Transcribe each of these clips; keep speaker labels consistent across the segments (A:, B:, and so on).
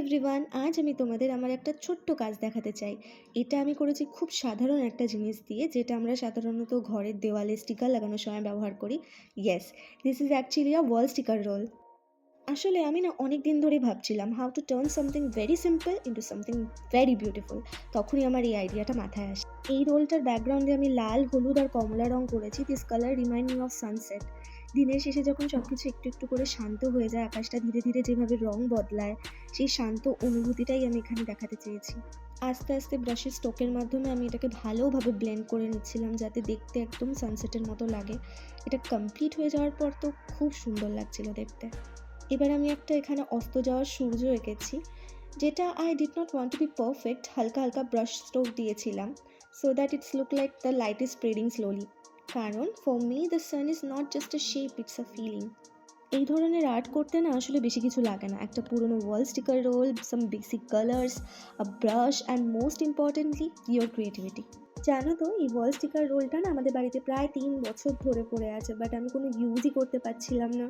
A: Everyone, আজ আমি তোমাদের আমার একটা ছোট্ট কাজ দেখাতে চাই। এটা আমি করেছি খুব সাধারণ একটা জিনিস দিয়ে, যেটা আমরা সাধারণত ঘরের দেওয়ালে স্টিকার লাগানোর সময় ব্যবহার করি। Yes, this is actually a wall sticker roll. আসলে আমি না অনেক দিন ধরেই ভাবছিলাম how to turn something very simple into something very beautiful. তখনই আমার এই আইডিয়াটা মাথায় আসে। এই রোলটার ব্যাকগ্রাউন্ডে আমি লাল, হলুদ আর কমলা রং করেছি। This colour remind me of sunset. দিনের শেষে যখন সব কিছু একটু একটু করে শান্ত হয়ে যায়, আকাশটা ধীরে ধীরে যেভাবে রং বদলায়, সেই শান্ত অনুভূতিটাই আমি এখানে দেখাতে চেয়েছি। আস্তে আস্তে ব্রাশের স্ট্রোকের মাধ্যমে আমি এটাকে ভালোভাবে ব্লেন্ড করে নিচ্ছিলাম, যাতে দেখতে একদম সানসেটের মতো লাগে। এটা কমপ্লিট হয়ে যাওয়ার পর তো খুব সুন্দর লাগছিল দেখতে। এবার আমি একটা এখানে অস্ত যাওয়ার সূর্য এঁকেছি, যেটা I did not want to be perfect. হালকা হালকা ব্রাশ স্ট্রোক দিয়েছিলাম so that it's look like the light is spreading slowly. কারণ for me the sun is not just a shape, it's a feeling. এই ধরনের art করতে না আসলে বেশি কিছু লাগে না। একটা পুরনো wall sticker roll, some basic colours, a brush and most importantly your creativity. জানো তো, এই ওয়াল স্টিকার রোলটা না আমাদের বাড়িতে প্রায় 3 বছর ধরে পড়ে আছে, বাট আমি কোনো ইউজই করতে পারছিলাম না।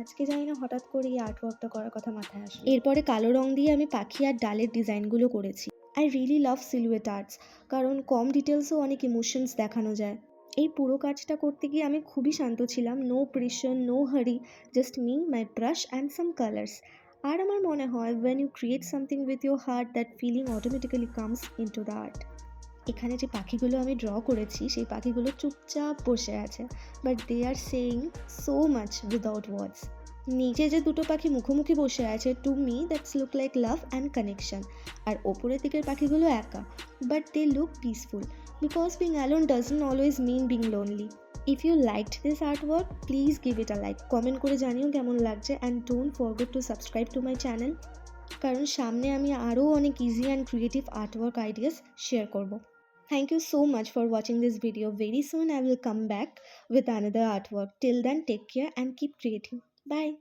A: আজকে জানি না হঠাৎ করে এই আর্ট ওয়ার্কটা করার কথা মাথায় আসলো। এরপরে কালো রং দিয়ে আমি পাখি আর ডালের ডিজাইনগুলো করেছি। I really love silhouette arts, কারণ কম ডিটেলসেও অনেক ইমোশনস দেখানো যায়। এই পুরো কাজটা করতে গিয়ে আমি খুবই শান্ত ছিলাম। No pressure, no hurry, just me, my brush and some colours. আর আমার মনে হয় when you create something with your heart, that feeling automatically comes into the art. এখানে যে পাখিগুলো আমি ড্র করেছি, সেই পাখিগুলো চুপচাপ বসে আছে, but they are saying so much without words. নিচে যে দুটো পাখি মুখোমুখি বসে আছে, to me that's look like love and connection. আর ওপরের দিকের পাখিগুলো একা, but they look peaceful, because being alone doesn't always mean being lonely. If you liked this art work, please give it a like, comment করে জানিও কেমন লাগছে, and don't forget to subscribe to my channel, কারণ সামনে আমি আরও অনেক easy and creative art work ideas share করব। Thank you so much for watching this video. Very soon I will come back with another artwork. Till then, take care and keep creating. Bye.